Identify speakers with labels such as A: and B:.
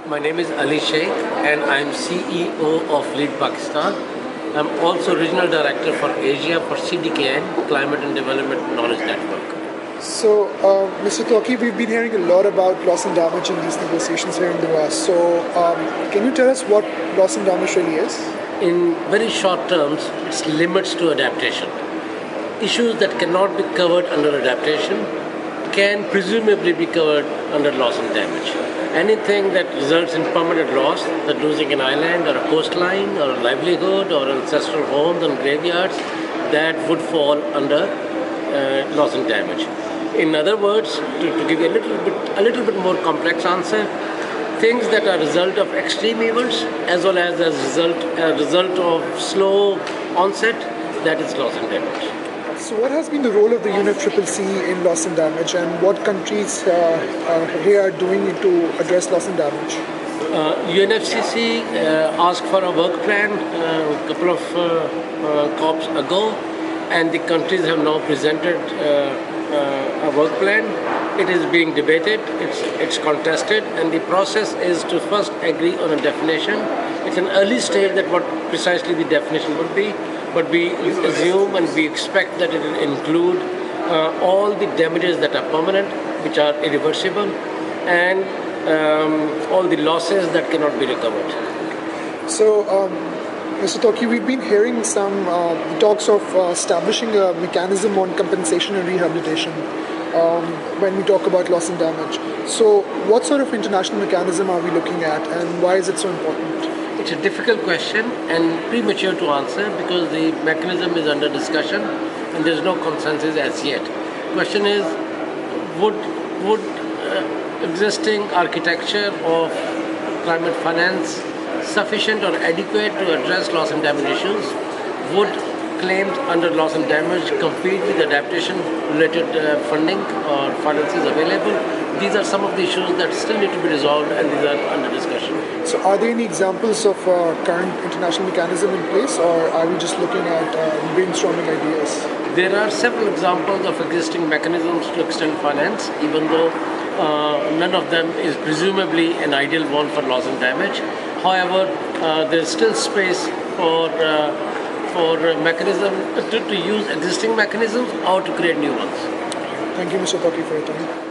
A: My name is Ali Sheikh and I'm CEO of Lead Pakistan. I'm also Regional Director for Asia for CDKN, Climate and Development Knowledge Network.
B: So, Mr. Toki, we've been hearing a lot about loss and damage in these negotiations here in the West. So, can you tell us what loss and damage really is?
A: In very short terms, it's limits to adaptation. Issues that cannot be covered under adaptation can presumably be covered under loss and damage. Anything that results in permanent loss, that losing an island or a coastline or a livelihood or ancestral homes and graveyards, that would fall under loss and damage. In other words, to give you a little bit more complex answer, things that are a result of extreme events as well as a result of slow onset, that is loss and damage.
B: So what has been the role of the UNFCCC in loss and damage, and what countries here are doing to address loss and damage?
A: UNFCCC asked for a work plan a couple of COPs ago, and the countries have now presented a work plan. It is being debated, it's contested, and the process is to first agree on a definition. It's an early stage that what precisely the definition would be, but we assume and we expect that it will include all the damages that are permanent, which are irreversible, and all the losses that cannot be recovered.
B: So, Mr. Toki, we've been hearing some talks of establishing a mechanism on compensation and rehabilitation when we talk about loss and damage. So, what sort of international mechanism are we looking at, and why is it so important?
A: It's a difficult question and premature to answer because the mechanism is under discussion and there is no consensus as yet. Question is, would existing architecture of climate finance sufficient or adequate to address loss and damage issues? Would claims under loss and damage compete with adaptation related funding or finances available? These are some of the issues that still need to be resolved, and these are under discussion.
B: So are there any examples of current international mechanism in place, or are we just looking at brainstorming ideas?
A: There are several examples of existing mechanisms to extend finance, even though none of them is presumably an ideal one for loss and damage. However, there is still space for mechanism to use existing mechanisms or to create new ones.
B: Thank you, Mr. Toki, for your time.